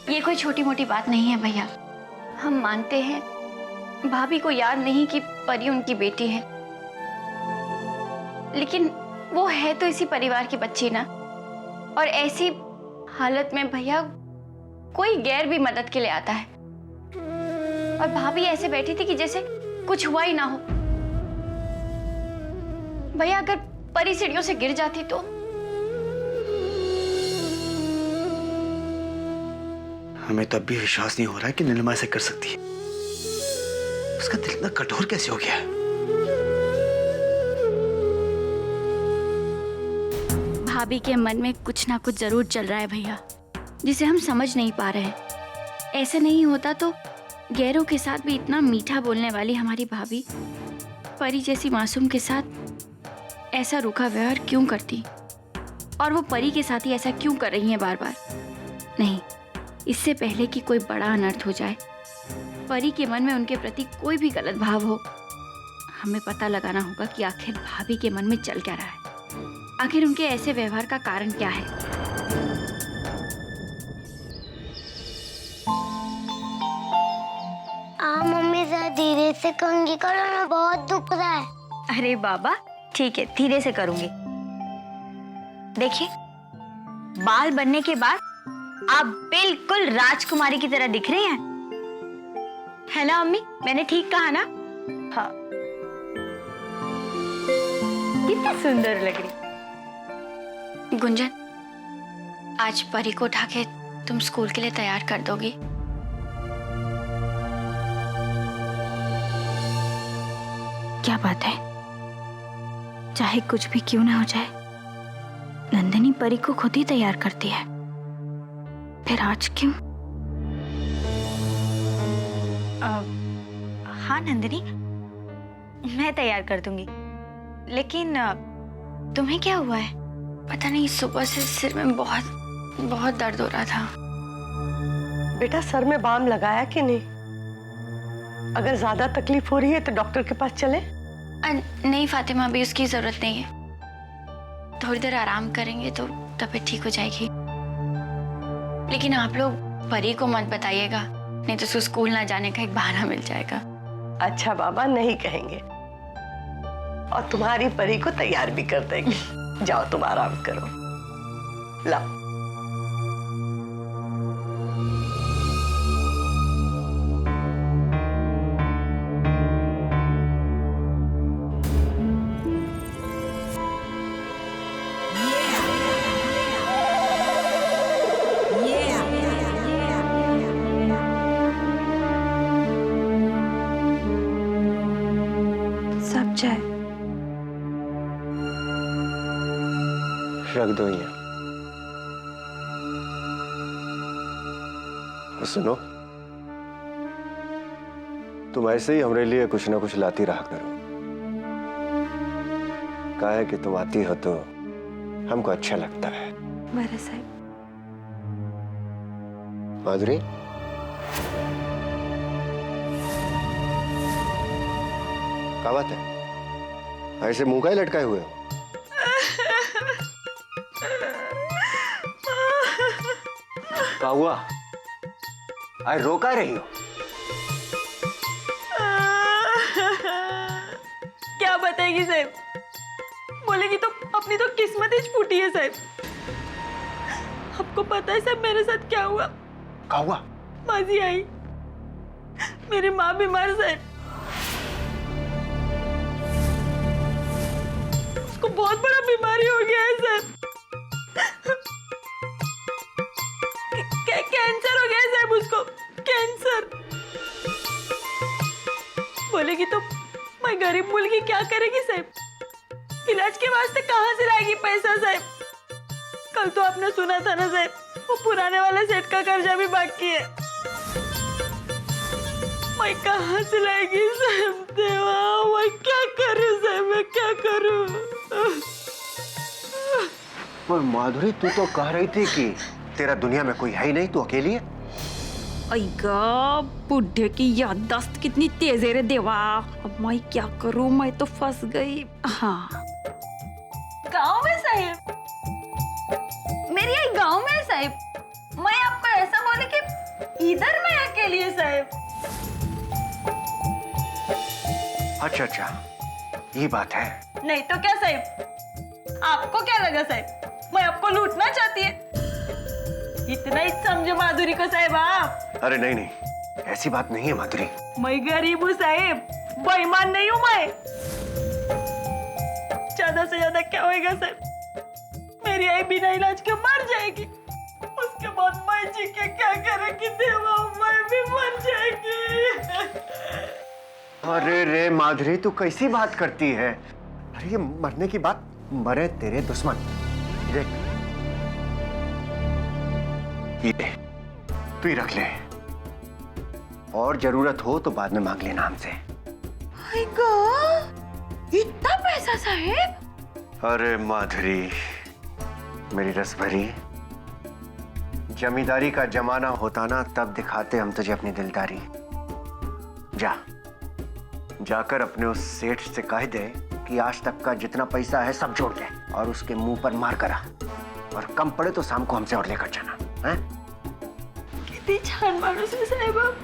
ये कोई छोटी मोटी बात नहीं है भैया। हम मानते हैं भाभी को याद नहीं कि परी उनकी बेटी है, लेकिन वो है तो इसी परिवार की बच्ची ना। और ऐसी हालत में भैया कोई गैर भी मदद के लिए आता है, और भाभी ऐसे बैठी थी कि जैसे कुछ हुआ ही ना हो। भैया अगर परी सीढ़ियों से गिर जाती तो? हमें तब भी विश्वास नहीं हो रहा है कि नीलिमा ऐसे कर सकती है। उसका दिल इतना कठोर कैसे हो गया है? भाभी के मन में कुछ ना कुछ जरूर चल रहा है भैया, जिसे हम समझ नहीं पा रहे हैं। ऐसे नहीं होता तो गैरों के साथ भी इतना मीठा बोलने वाली हमारी भाभी परी जैसी मासूम के साथ ऐसा रूखा व्यवहार क्यों करती, और वो परी के साथ ही ऐसा क्यों कर रही हैं बार बार? नहीं, इससे पहले कि कोई बड़ा अनर्थ हो जाए, परी के मन में उनके प्रति कोई भी गलत भाव हो, हमें पता लगाना होगा कि आखिर भाभी के मन में चल क्या रहा है। आखिर उनके ऐसे व्यवहार का कारण क्या है? मम्मी जरा धीरे से कंघी करो ना, बहुत दुख रहा है। अरे बाबा ठीक है, धीरे से करूंगी। देखिए, बाल बनने के बाद आप बिल्कुल राजकुमारी की तरह दिख रही हैं, है ना अम्मी? मैंने ठीक कहा ना? हाँ, कितनी सुंदर लग रही। गुंजन, आज परी को उठा के तुम स्कूल के लिए तैयार कर दोगी? क्या बात है, चाहे कुछ भी क्यों ना हो जाए, नंदिनी परी को खुद ही तैयार करती है, फिर आज क्यों? हाँ नंदिनी, मैं तैयार कर दूंगी, लेकिन तुम्हें क्या हुआ है? पता नहीं, सुबह से सिर में बहुत बहुत दर्द हो रहा था। बेटा सर में बाम लगाया कि नहीं? अगर ज्यादा तकलीफ हो रही है तो डॉक्टर के पास चले। नहीं फातिमा, अभी उसकी जरूरत नहीं है। थोड़ी देर आराम करेंगे तो तबीयत ठीक हो जाएगी। लेकिन आप लोग परी को मत बताइएगा, नहीं तो उसको स्कूल ना जाने का एक बहाना मिल जाएगा। अच्छा बाबा, नहीं कहेंगे, और तुम्हारी परी को तैयार भी कर देंगे। जाओ तुम आराम करो। लाओ। सब जाए रख दो ये। सुनो, तुम ऐसे ही हमारे लिए कुछ ना कुछ लाती रहा करो। क्या है कि तुम आती हो तो हमको अच्छा लगता है। मेरे साहब। माधुरी, क्या बात है? ऐसे मुंह का ही लटकाए हुए हो? क्या हुआ? आज रोका रही हो? क्या बताएगी साहब? बोलेगी तो अपनी तो किस्मत ही फूटी है साहब। आपको पता है साहब मेरे साथ क्या हुआ? क्या हुआ? माजी आई, मेरी माँ बीमार साहब, उसको बहुत बड़ा बीमारी हो गया है साहब। कैंसर हो गया है साहब उसको, कैंसर। बोलेगी तो मैं गरीब मुलगी क्या करेगी साहब? इलाज के वास्ते कहाँ से लाएगी पैसा साहब? कल तो आपने सुना था ना साहब, वो पुराने वाले सेठ का कर्जा भी बाकी है। मैं कहाँ से लाएगी साहब? देवा, मैं क्या करूँ साहब, मैं क्या करूँ? पर माधुरी, तू तो कह रही थी कि तेरा दुनिया में कोई है ही नहीं, तू अकेली है। अय्या, बुढ़े की याददाश्त कितनी तेज है रे देवा। अब मैं क्या करूं, मैं तो फंस गई। हाँ, गांव में साहिब, मेरी आई गांव में साहिब। मैं आपको ऐसा बोले कि इधर मैं अकेली है साहब। अच्छा अच्छा, ये बात है। नहीं तो क्या साहब, आपको क्या लगा साहब मैं आपको लूटना चाहती है? इतना ही समझो माधुरी को साहब आप। अरे नहीं नहीं, ऐसी बात नहीं है माधुरी। मैं गरीब हूँ साहब, बेईमान नहीं हूँ मैं। ज्यादा से ज्यादा क्या होएगा साहब, मेरी आई बिना इलाज के मर जाएगी। उसके बाद मैं जी के क्या करेंगी देवा, मैं भी मर जाएगी। अरे रे माधुरी, तू कैसी बात करती है? अरे ये मरने की बात, मरे तेरे दुश्मन। देख, ये तू ही रख ले, और जरूरत हो तो बाद में मांग लेना हमसे। इतना पैसा साहब? अरे माधुरी मेरी रस भरी, जमींदारी का जमाना होता ना तब दिखाते हम तुझे अपनी दिलदारी। जा, जाकर अपने उस सेठ से कह दे कि आज तक का जितना पैसा है सब जोड़ दे और उसके मुंह पर मार करा, और कम पड़े तो शाम को हमसे और लेकर जाना है? कितनी छान मानुस है साहब आप।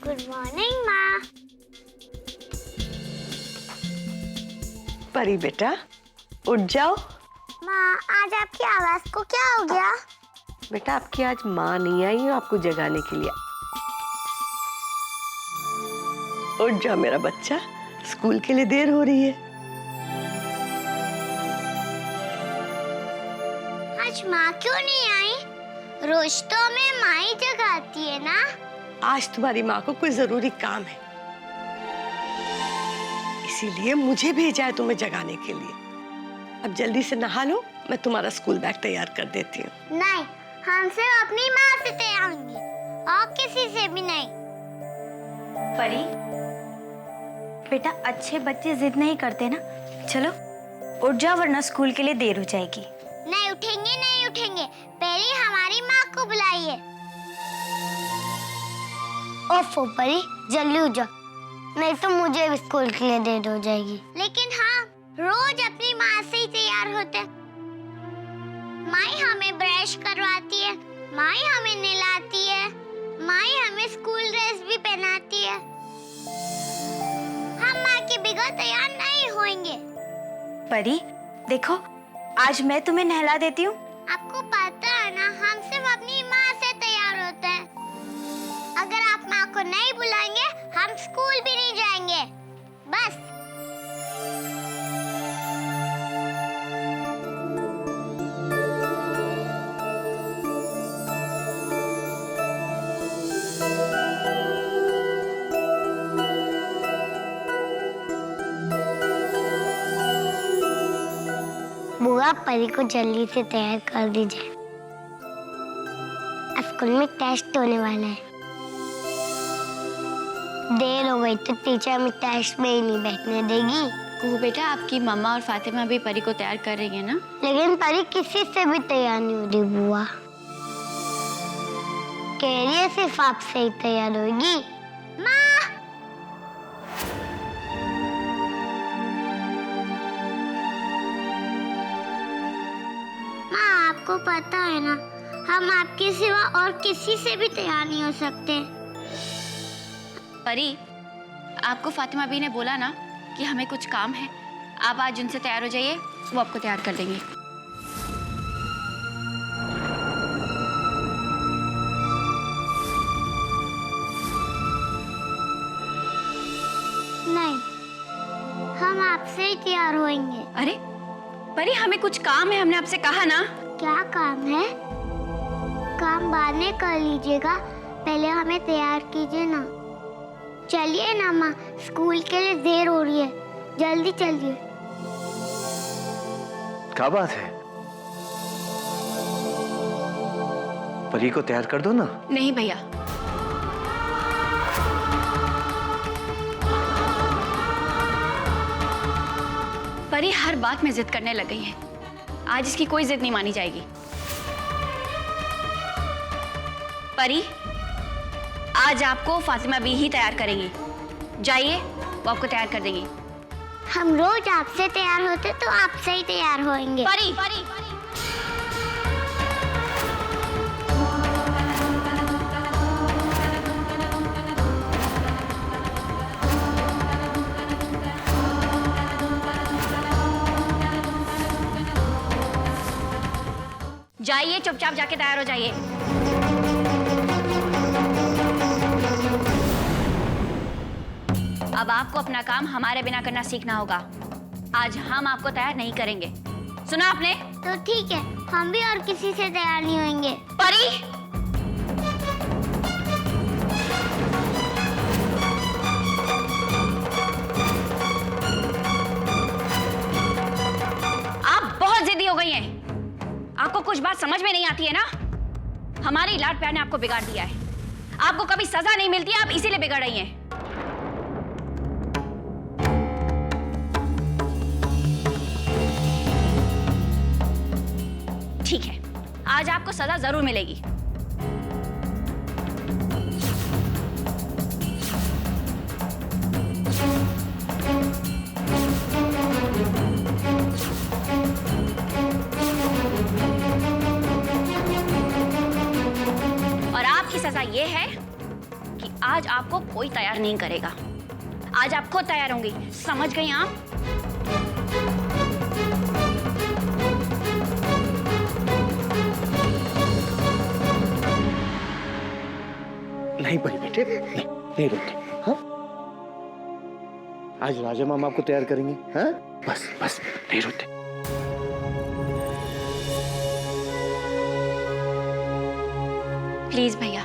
गुड मॉर्निंग माँ। परी बेटा उठ जाओ। माँ आज आपकी आवाज को क्या हो गया? बेटा आपकी आज माँ नहीं आई है आपको जगाने के लिए। उठ जाओ मेरा बच्चा, स्कूल के लिए देर हो रही है। आज माँ क्यों नहीं आई? रोज तो हमें माँ ही जगाती है ना। आज तुम्हारी माँ को कोई जरूरी काम है, इसीलिए मुझे भेजा है तुम्हें जगाने के लिए। अब जल्दी से नहा लो, मैं तुम्हारा स्कूल बैग तैयार कर देती हूँ। नहीं, हम सिर्फ अपनी माँ से तैयार होंगे और किसी से भी नहीं। परी बेटा, अच्छे बच्चे जिद नहीं करते ना। चलो उठ जाओ वरना स्कूल के लिए देर हो जाएगी। नहीं उठेंगे, नहीं उठेंगे, पहले हमारी माँ को बुलाइए। ओफो परी, जल्दी उठ जाओ, नहीं तो मुझे भी स्कूल के लिए देर हो जाएगी। लेकिन हाँ, रोज अपनी माँ से ही तैयार होते हैं। माँ ही हमें ब्रश करवाती है, माँ ही हमें नहलाती है, माँ ही हमें स्कूल ड्रेस भी पहनाती है। हम माँ के बगैर तैयार नहीं होंगे। परी देखो, आज मैं तुम्हें नहला देती हूँ। आपको पता है ना, हम सिर्फ अपनी माँ से तैयार होते हैं। अगर आप माँ को नहीं बुलाएंगे, हम स्कूल भी नहीं जाएंगे। बस। बुआ परी को जल्दी से तैयार कर दीजिए, स्कूल में टेस्ट होने वाला है। देर हो गई तो टीचर हमें टेस्ट में ही नहीं बैठने देगी। वो बेटा, आपकी मम्मा और फातिमा भी परी को तैयार कर रही है ना। लेकिन परी किसी से भी तैयार नहीं हो रही बुआ। कह रही है सिर्फ आपसे ही तैयार होगी। माँ, आपको पता है ना, हम आपके सिवा और किसी से भी तैयार नहीं हो सकते। परी, आपको फातिमा भी ने बोला ना कि हमें कुछ काम है, आप आज उनसे तैयार हो जाइए, वो आपको तैयार कर देंगे। नहीं, हम आपसे ही तैयार होंगे। अरे परी, हमें कुछ काम है, हमने आपसे कहा ना। क्या काम है? काम बाद में कर लीजिएगा, पहले हमें तैयार कीजिए ना। चलिए ना माँ, स्कूल के लिए देर हो रही है, जल्दी चलिए। क्या बात है? परी को तैयार कर दो ना। नहीं भैया, परी हर बात में जिद करने लग गई है। आज इसकी कोई जिद नहीं मानी जाएगी। परी, आज आपको फातिमा बी ही तैयार करेंगी। जाइए, वो आपको तैयार कर देंगी। हम रोज आपसे तैयार होते तो आपसे ही तैयार होंगे। परी, जाइए, चुपचाप जाके तैयार हो जाइए। अब आपको अपना काम हमारे बिना करना सीखना होगा। आज हम आपको तैयार नहीं करेंगे, सुना आपने? तो ठीक है, हम भी और किसी से तैयार नहीं होंगे। परी, आप बहुत जिद्दी हो गई हैं। आपको कुछ बात समझ में नहीं आती है ना? हमारी लाड प्यार ने आपको बिगाड़ दिया है। आपको कभी सजा नहीं मिलती, आप इसीलिए बिगड़ रही हैं। ठीक है, आज आपको सजा जरूर मिलेगी। और आपकी सजा ये है कि आज आपको कोई तैयार नहीं करेगा। आज आप खुद तैयार होंगी, समझ गई आप? नहीं परी बेटे, नहीं रोते। हाँ, आज राजा मामा आपको तैयार करेंगे। हाँ, बस बस, नहीं रोते। प्लीज भैया,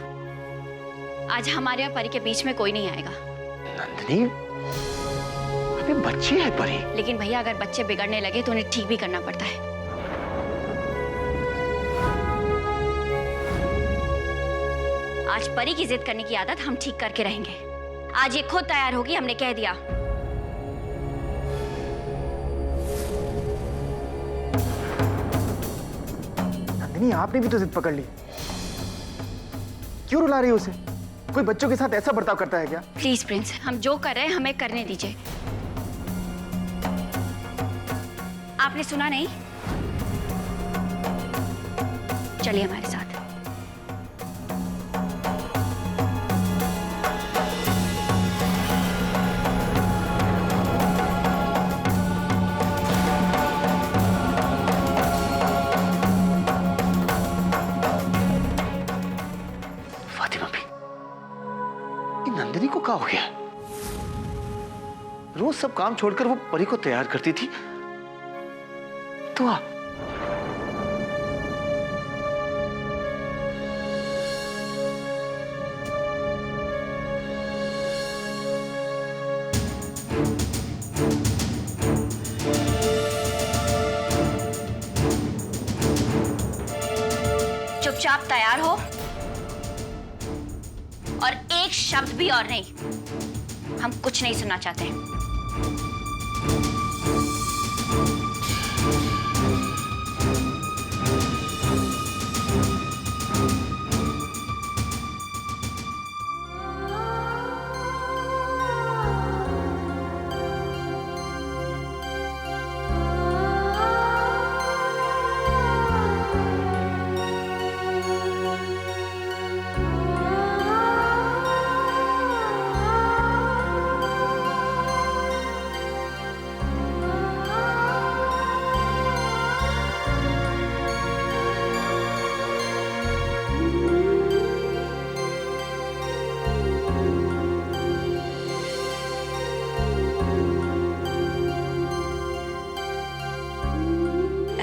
आज हमारे और परी के बीच में कोई नहीं आएगा। नंदिनी, अबे बच्चे हैं परी। लेकिन भैया, अगर बच्चे बिगड़ने लगे तो उन्हें ठीक भी करना पड़ता है। आज परी की जिद करने की आदत हम ठीक करके रहेंगे। आज ये खुद तैयार होगी, हमने कह दिया। नंदिनी, आपने भी तो जिद पकड़ ली। क्यों रुला रही हो उसे? कोई बच्चों के साथ ऐसा बर्ताव करता है क्या? प्लीज प्रिंस, हम जो कर रहे हैं हमें करने दीजिए। आपने सुना नहीं? चलिए हमारे साथ। नंदिनी को क्या हो गया? रोज सब काम छोड़कर वो परी को तैयार करती थी, तो आप चुपचाप तैयार हो और एक शब्द भी और नहीं। हम कुछ नहीं सुनना चाहते।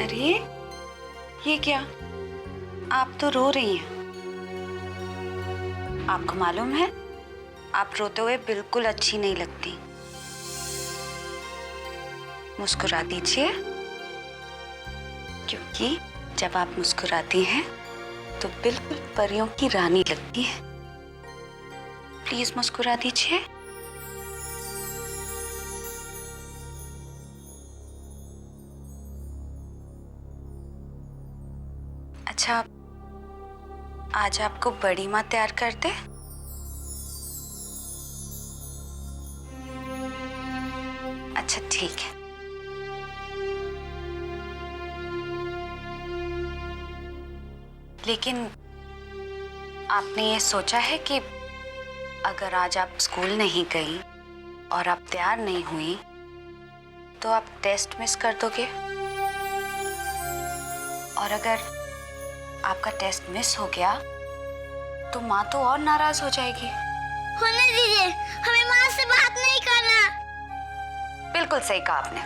अरे ये क्या, आप तो रो रही हैं। आपको मालूम है, आप रोते हुए बिल्कुल अच्छी नहीं लगती। मुस्कुरा दीजिए, क्योंकि जब आप मुस्कुराती हैं तो बिल्कुल परियों की रानी लगती है। प्लीज मुस्कुरा दीजिए। अच्छा, आज आपको बड़ी माँ तैयार कर दे? ठीक है। लेकिन आपने ये सोचा है कि अगर आज आप स्कूल नहीं गई और आप तैयार नहीं हुई तो आप टेस्ट मिस कर दोगे, और अगर आपका टेस्ट मिस हो गया तो माँ तो और नाराज हो जाएगी। होने दीजिए, हमें माँ से बात नहीं करना। बिल्कुल सही कहा आपने।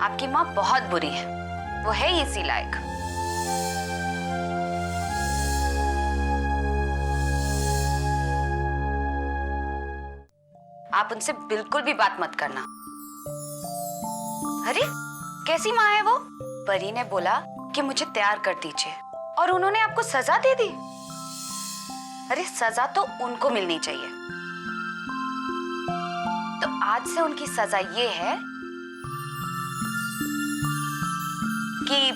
आपकी माँ बहुत बुरी है, वो है ही इसी लायक। आप उनसे बिल्कुल भी बात मत करना। अरे कैसी माँ है वो? परी ने बोला कि मुझे तैयार कर दीजिए और उन्होंने आपको सजा दे दी। अरे सजा तो उनको मिलनी चाहिए। तो आज से उनकी सजा ये है कि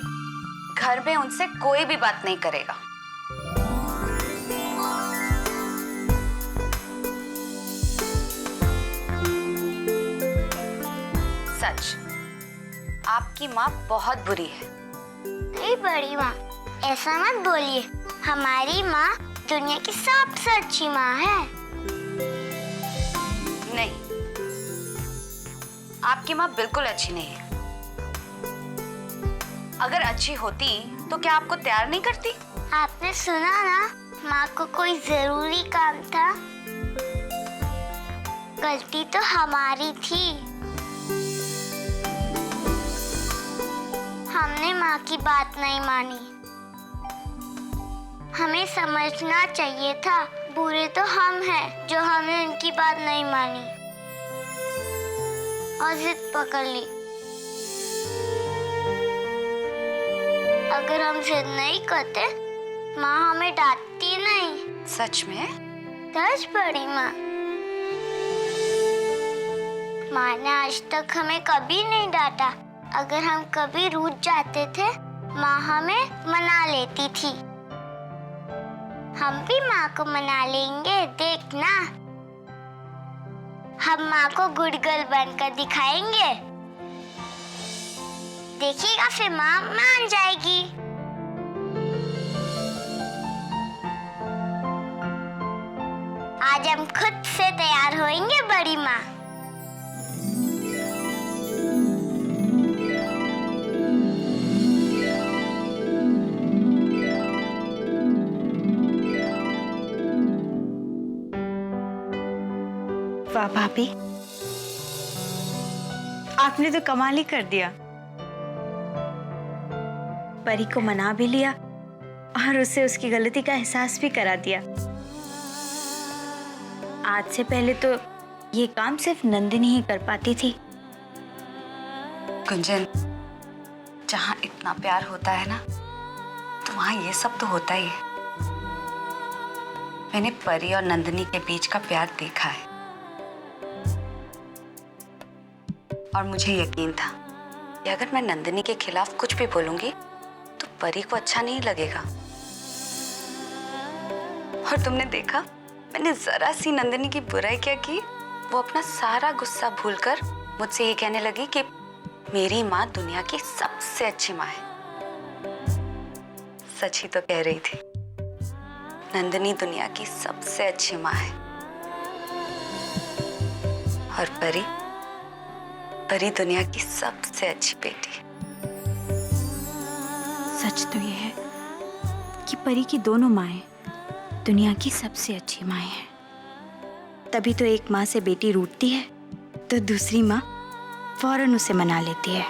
घर में उनसे कोई भी बात नहीं करेगा। सच, आपकी माँ बहुत बुरी है। नहीं बड़ी माँ, ऐसा मत बोलिए। हमारी माँ दुनिया की सबसे अच्छी माँ है। नहीं, आपकी माँ बिल्कुल अच्छी नहीं है। अगर अच्छी होती तो क्या आपको तैयार नहीं करती? आपने सुना ना, माँ को कोई जरूरी काम था। गलती तो हमारी थी। हमने माँ की बात नहीं मानी। हमें समझना चाहिए था, बुरे तो हम हैं जो हमने उनकी बात नहीं मानी और जिद पकड़ ली। अगर हम जिद नहीं करते, माँ हमें डांटती नहीं। सच में? सच बड़ी माँ। माँ ने आज तक हमें कभी नहीं डांटा। अगर हम कभी रूठ जाते थे, माँ हमें मना लेती थी। हम भी माँ को मना लेंगे, देखना। हम माँ को गुड गर्ल बनकर दिखाएंगे। देखिएगा, फिर माँ मान जाएगी। आज हम खुद से तैयार होएंगे बड़ी माँ। वाह भाभी, आपने तो कमाल ही कर दिया। परी को मना भी लिया और उसे उसकी गलती का एहसास भी करा दिया। आज से पहले तो ये काम सिर्फ नंदिनी ही कर पाती थी। गुंजन, जहाँ इतना प्यार होता है ना, तो वहाँ ये सब तो होता ही है। मैंने परी और नंदिनी के बीच का प्यार देखा है और मुझे यकीन था कि अगर मैं नंदिनी के खिलाफ कुछ भी बोलूंगी तो परी को अच्छा नहीं लगेगा। और तुमने देखा, मैंने जरा सी नंदिनी की बुराई क्या की, वो अपना सारा गुस्सा भूलकर मुझसे ये कहने लगी कि मेरी माँ दुनिया की सबसे अच्छी माँ है। सच ही तो कह रही थी, नंदिनी दुनिया की सबसे अच्छी माँ है। और परी दुनिया की सबसे अच्छी बेटी। सच तो ये है कि परी की दोनों माएं दुनिया की सबसे अच्छी माएं हैं। तभी तो एक माँ से बेटी रूठती है तो दूसरी माँ फौरन उसे मना लेती है।